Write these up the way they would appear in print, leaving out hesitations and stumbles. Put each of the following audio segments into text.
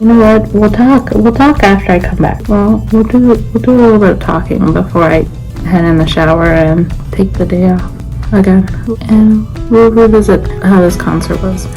You know what? We'll talk. We'll talk after I come back. Well, we'll do a little bit of talking before I head in the shower and take the day off again. And we'll revisit how this concert was.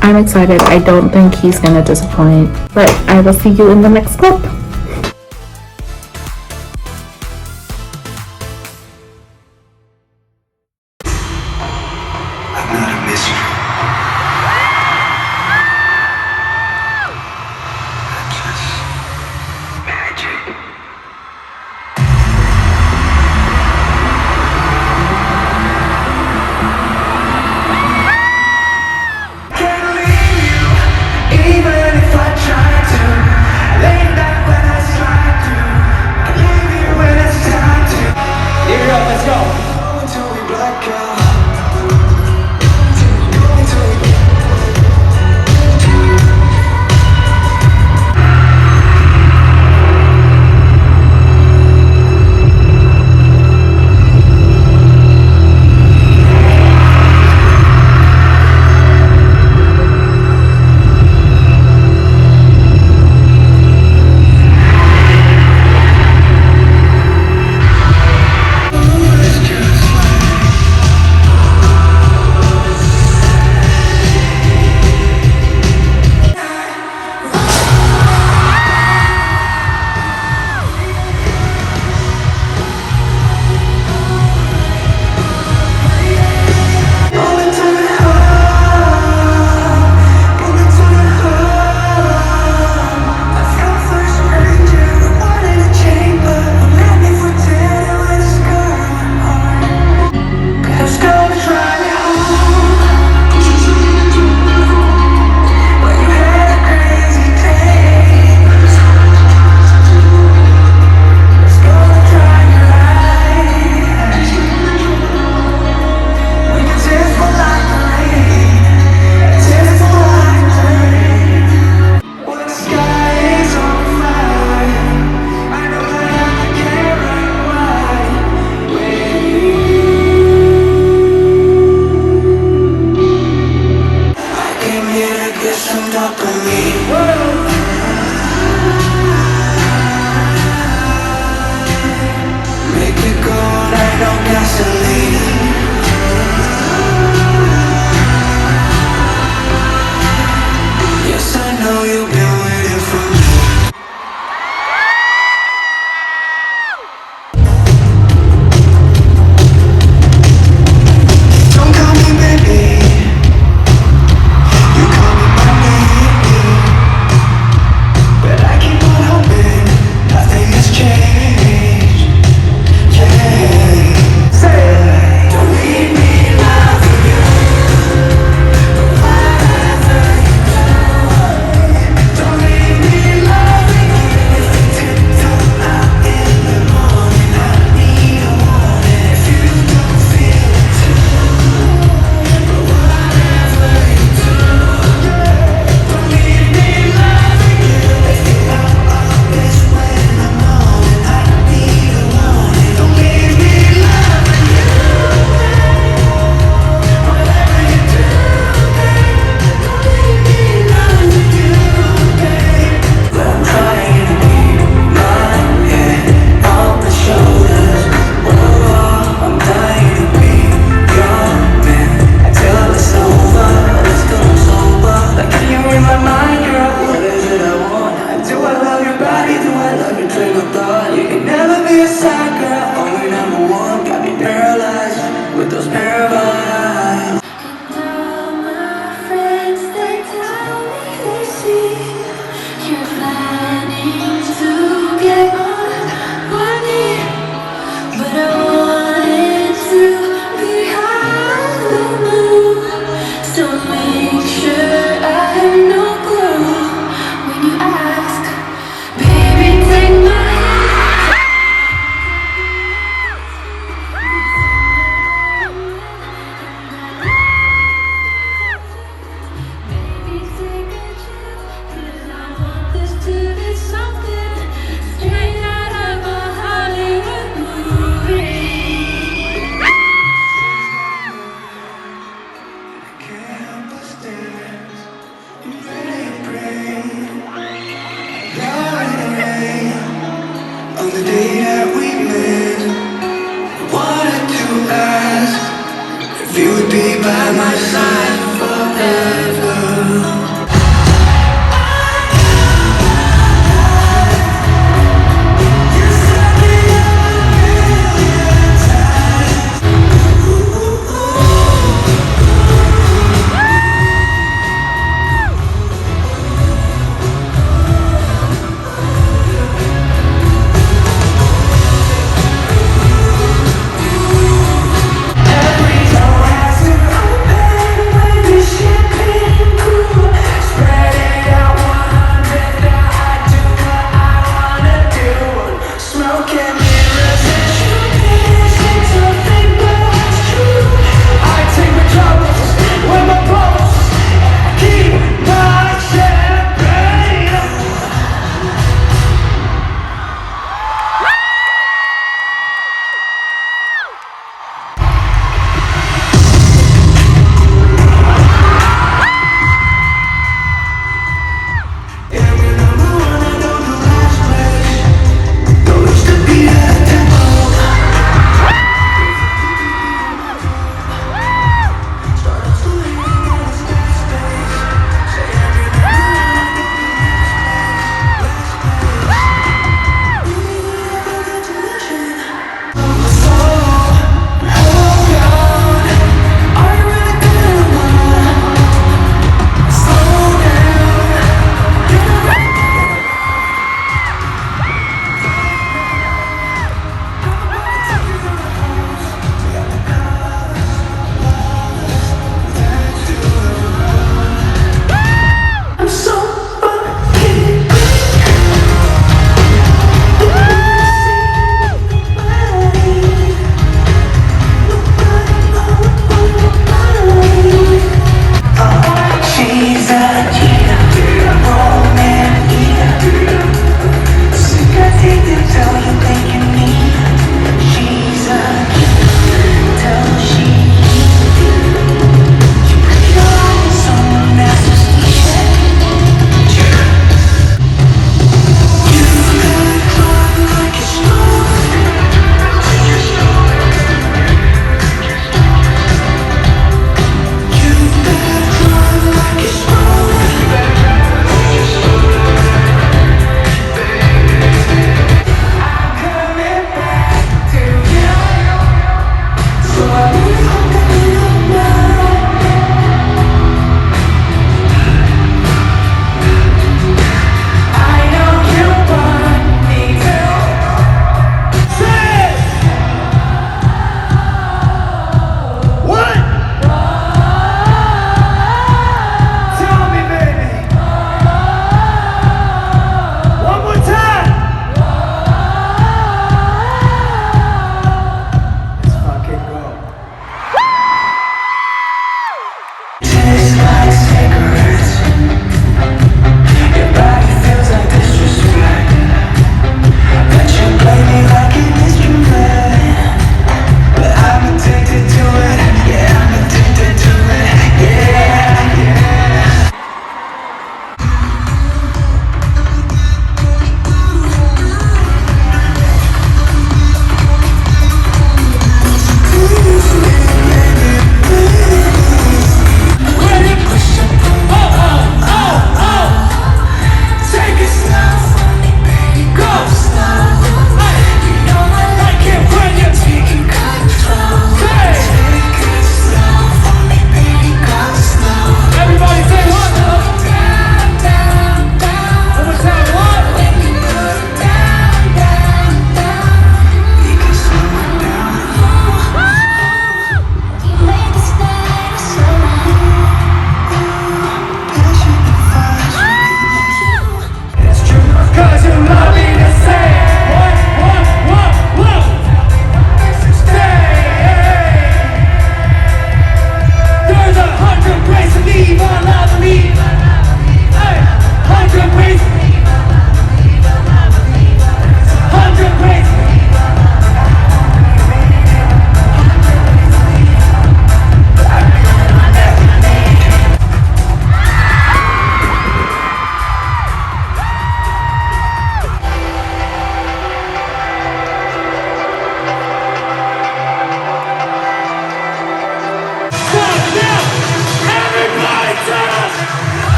I'm excited. I don't think he's gonna disappoint. But I will see you in the next clip. I'm not a mystery. I'm just magic. Can't leave you, even if I try to. Late night when I slide through. I leave you when it's time to. Give it up, let's go. Until we black out. Say it. be by my side forever. Every door has an open when the champagne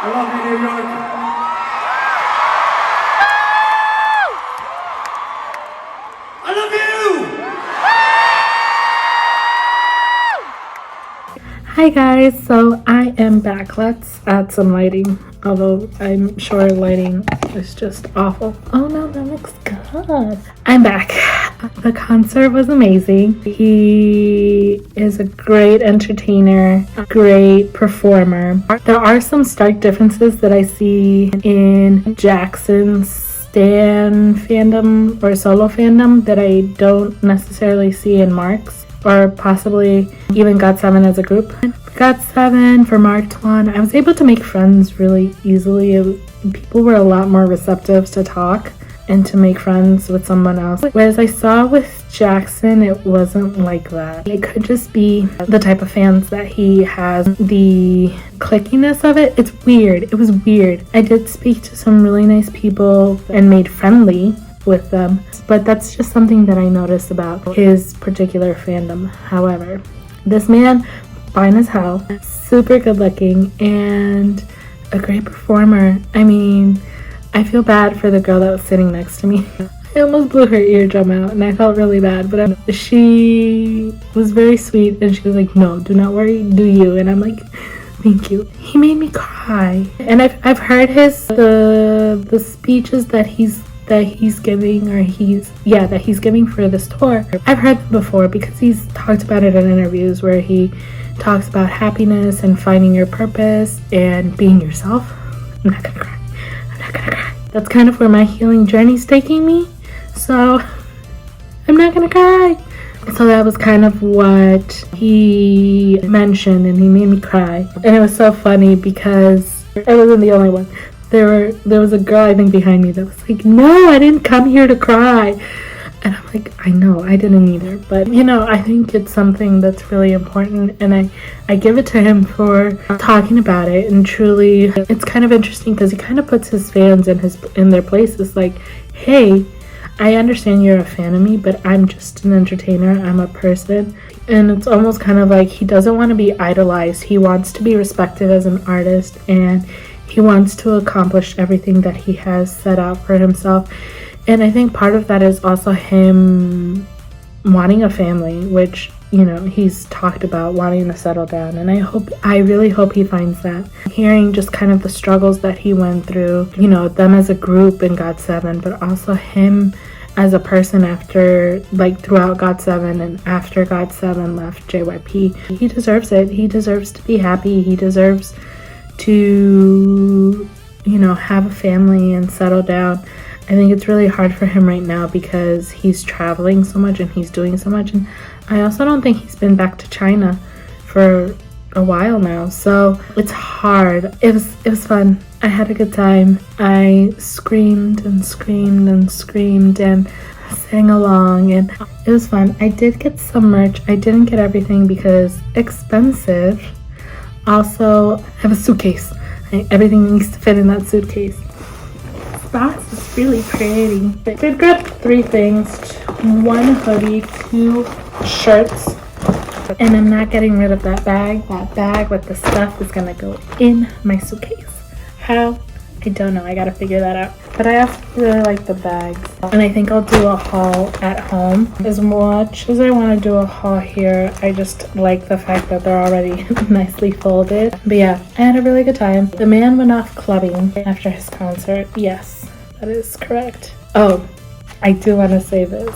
I love you, New York. I love you! Hi guys, so I am back. Let's add some lighting, although I'm sure lighting is just awful. Oh no, that looks good. I'm back. The concert was amazing. He is a great entertainer, a great performer. There are some stark differences that I see in Jackson's stan fandom or solo fandom that I don't necessarily see in Mark's, or possibly even GOT7 as a group. GOT7 for Mark Twan, I was able to make friends really easily. People were a lot more receptive to talk and to make friends with someone else. Whereas I saw with Jackson, it wasn't like that. It could just be the type of fans that he has, the clickiness of it. It's weird. It was weird. I did speak to some really nice people and made friendly with them, but that's just something that I noticed about his particular fandom. However, this man, fine as hell, super good looking, and a great performer. I mean, I feel bad for the girl that was sitting next to me. I almost blew her eardrum out and I felt really bad, but she was very sweet and she was like, no, do not worry, do you? And I'm like, thank you. He made me cry. And I've heard the speeches that he's giving, or that he's giving for this tour. I've heard them before because he's talked about it in interviews where he talks about happiness and finding your purpose and being yourself. I'm not gonna cry. That's kind of where my healing journey's taking me, so I'm not gonna cry. So that was kind of what he mentioned, and he made me cry. And it was so funny because I wasn't the only one. There was a girl, I think, behind me that was like, no, I didn't come here to cry. And I'm like, I know, I didn't either. But, I think it's something that's really important. And I give it to him for talking about it. And truly, it's kind of interesting because he kind of puts his fans in their places. Like, hey, I understand you're a fan of me, but I'm just an entertainer. I'm a person. And it's almost kind of like he doesn't want to be idolized. He wants to be respected as an artist. And he wants to accomplish everything that he has set out for himself. And I think part of that is also him wanting a family, which, he's talked about wanting to settle down. And I really hope he finds that. Hearing just kind of the struggles that he went through, them as a group in GOT7, but also him as a person after, throughout GOT7 and after GOT7 left JYP. He deserves it. He deserves to be happy. He deserves to, have a family and settle down. I think it's really hard for him right now because he's traveling so much and he's doing so much. And I also don't think he's been back to China for a while now. So it's hard. It was fun. I had a good time. I screamed and screamed and screamed and sang along, and it was fun. I did get some merch. I didn't get everything because expensive. Also, I have a suitcase. Everything needs to fit in that suitcase. This box is really pretty. I did grab 3 things. 1 hoodie, 2 shirts. And I'm not getting rid of that bag. That bag with the stuff is gonna go in my suitcase. How? I don't know. I gotta figure that out. But I also really like the bags. And I think I'll do a haul at home. As much as I want to do a haul here, I just like the fact that they're already nicely folded. But yeah, I had a really good time. The man went off clubbing after his concert. Yes, that is correct. Oh, I do want to say this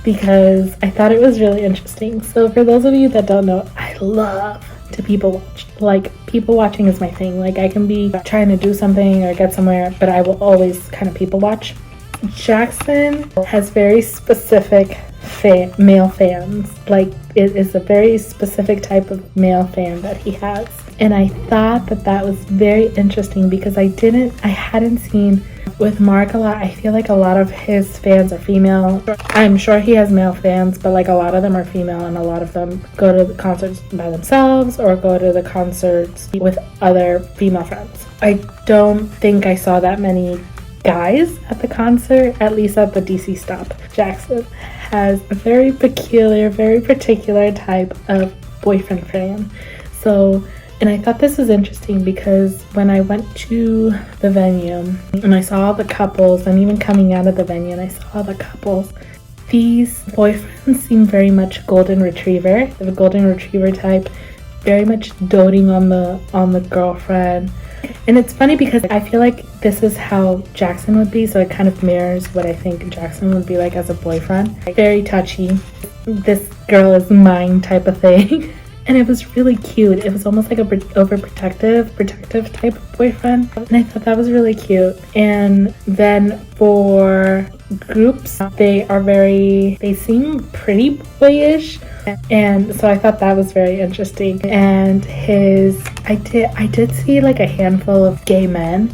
because I thought it was really interesting. So for those of you that don't know, I love to people watch. People watching is my thing. I can be trying to do something or get somewhere, but I will always kind of people watch. Jackson has very specific male fans. It is a very specific type of male fan that he has. And I thought that was very interesting because I hadn't seen with Mark a lot. I feel like a lot of his fans are female. I'm sure he has male fans, but a lot of them are female, and a lot of them go to the concerts by themselves or go to the concerts with other female friends. I don't think I saw that many guys at the concert, at least at the DC stop. Jackson has a very peculiar, very particular type of boyfriend fan. So And I thought this was interesting because when I went to the venue and I saw all the couples, and even coming out of the venue and I saw all the couples, these boyfriends seem very much golden retriever, the golden retriever type, very much doting on the girlfriend. And it's funny because I feel like this is how Jackson would be, so it kind of mirrors what I think Jackson would be like as a boyfriend. Very touchy, this girl is mine type of thing. And it was really cute. It was almost like a protective type of boyfriend. And I thought that was really cute. And then for groups, they seem pretty boyish. And so I thought that was very interesting. And I did see like a handful of gay men,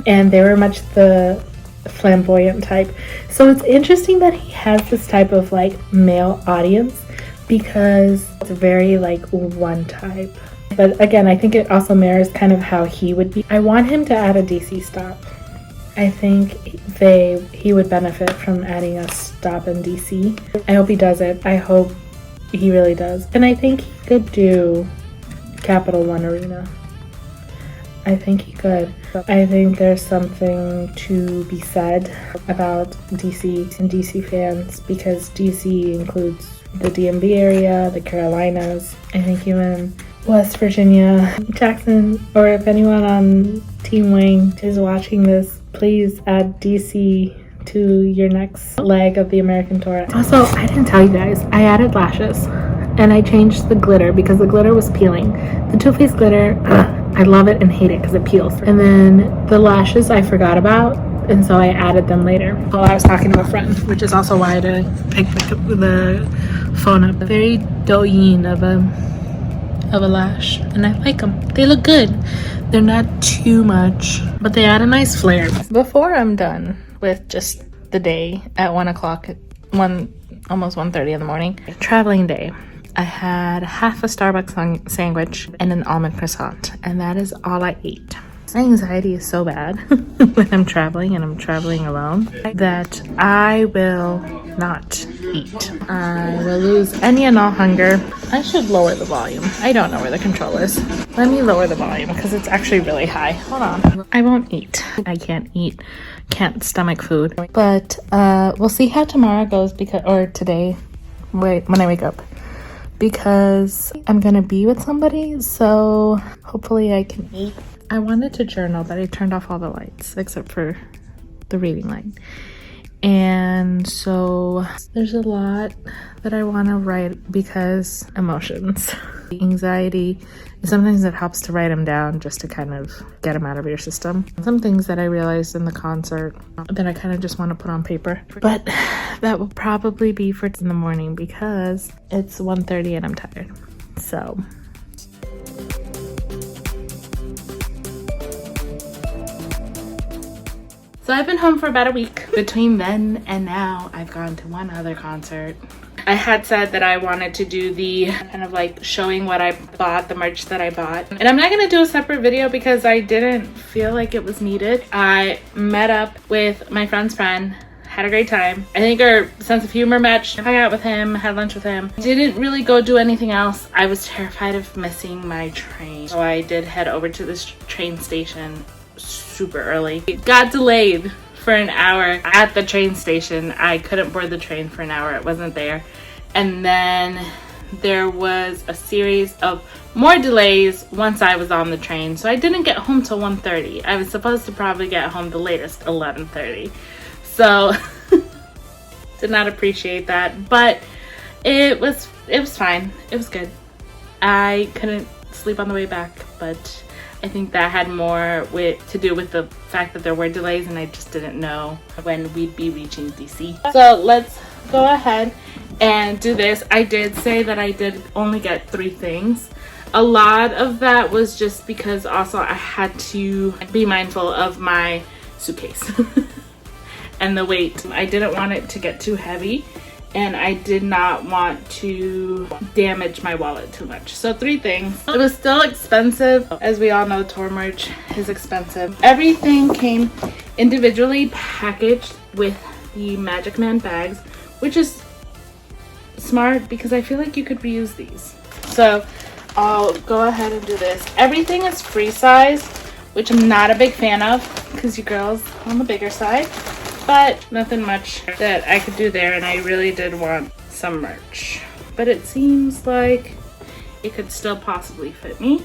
and they were much the flamboyant type. So it's interesting that he has this type of like male audience, because it's very like one type. But again, I think it also mirrors kind of how he would be. I want him to add a DC stop. I think he would benefit from adding a stop in DC. I hope he does it. I hope he really does. And I think he could do Capital One Arena. I think he could. I think there's something to be said about DC and DC fans, because DC includes the DMV area, the Carolinas, I think even West Virginia. Jackson, or if anyone on Team Wang is watching this, please add DC to your next leg of the American tour. Also, I didn't tell you guys, I added lashes and I changed the glitter because the glitter was peeling. The Too Faced glitter, I love it and hate it because it peels. And then the lashes I forgot about, and so I added them later while I was talking to a friend, which is also why I didn't pick the phone up. Very Douyin of a lash, and I like them. They look good. They're not too much, but they add a nice flare. Before I'm done with just the day at 1 o'clock, almost 1:30 in the morning, traveling day, I had half a Starbucks sandwich and an almond croissant, and that is all I ate. My anxiety is so bad when I'm traveling and I'm traveling alone that I will not eat. I will lose any and all hunger. I should lower the volume. I don't know where the control is. Let me lower the volume because it's actually really high. Hold on. I won't eat. I can't stomach food. But we'll see how tomorrow goes, or today, when I wake up. Because I'm gonna be with somebody, so hopefully I can eat. I wanted to journal, but I turned off all the lights except for the reading light. And so there's a lot that I want to write because emotions. Anxiety, sometimes it helps to write them down just to kind of get them out of your system. Some things that I realized in the concert that I kind of just want to put on paper. But that will probably be for in the morning because it's 1:30 and I'm tired. So I've been home for about a week. Between then and now, I've gone to one other concert. I had said that I wanted to do the kind of like showing what I bought, the merch that I bought. And I'm not gonna do a separate video because I didn't feel like it was needed. I met up with my friend's friend, had a great time. I think our sense of humor matched. Hung out with him, had lunch with him. Didn't really go do anything else. I was terrified of missing my train. So I did head over to this train station super early. It got delayed for an hour at the train station. I couldn't board the train for an hour. It wasn't there. And then there was a series of more delays once I was on the train. So I didn't get home till 1:30. I was supposed to probably get home the latest 11:30. So did not appreciate that, but it was fine. It was good. I couldn't sleep on the way back, but I think that had more to do with the fact that there were delays and I just didn't know when we'd be reaching DC. So let's go ahead and do this. I did say that I did only get 3 things. A lot of that was just because also I had to be mindful of my suitcase and the weight. I didn't want it to get too heavy, and I did not want to damage my wallet too much. So 3 things. It was still expensive. As we all know, tour merch is expensive. Everything came individually packaged with the Magic Man bags, which is smart because I feel like you could reuse these. So I'll go ahead and do this. Everything is free size, which I'm not a big fan of because you girls on the bigger side, but nothing much that I could do there, and I really did want some merch, but it seems like it could still possibly fit me.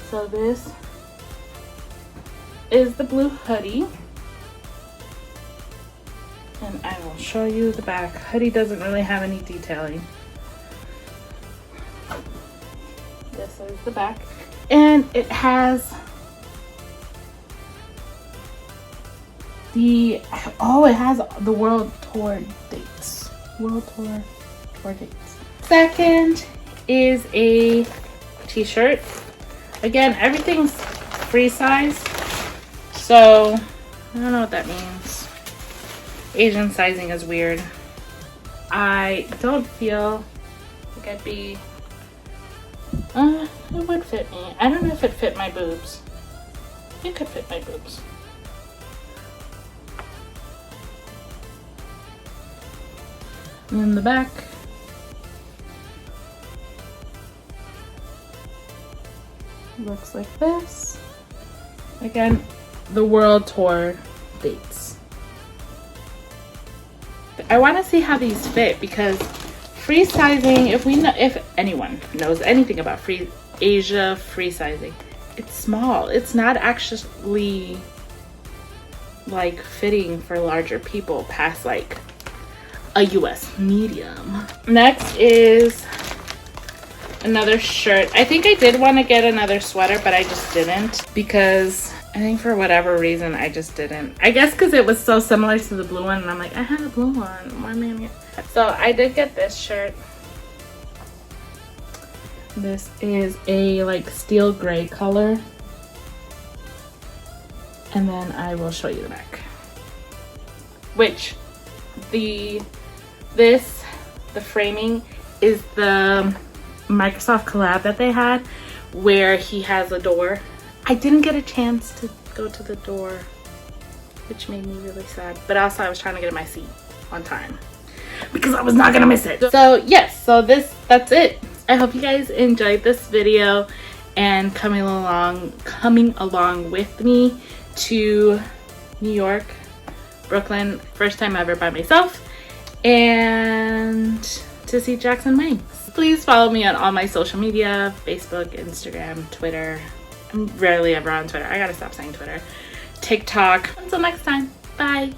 So this is the blue hoodie, and I will show you the back. Hoodie doesn't really have any detailing. This is the back, and it has it has the world tour dates. World tour dates. Second is a t-shirt. Again, everything's free size, so I don't know what that means. Asian sizing is weird. I don't feel like I'd be it would fit me. I don't know if it fit my boobs. It could fit my boobs. And then the back. Looks like this. Again, the world tour dates. I want to see how these fit because free sizing, if anyone knows anything about Asia free sizing, it's small. It's not actually like fitting for larger people past like a US medium. Next is another shirt. I think I did want to get another sweater, but I just didn't because I think for whatever reason I just didn't. I guess because it was so similar to the blue one, and I'm like, I had a blue one. Why am I get? So I did get this shirt. This is a like steel gray color, and then I will show you the back. Which the framing is the Microsoft collab that they had where he has a door. I didn't get a chance to go to the door, which made me really sad, but also I was trying to get in my seat on time because I was not gonna miss it. So yes, so that's it. I hope you guys enjoyed this video and coming along with me to New York, Brooklyn, first time ever by myself, and to see Jackson Wang. Please follow me on all my social media, Facebook, Instagram, Twitter. I'm rarely ever on Twitter. I gotta stop saying Twitter. TikTok. Until next time, bye.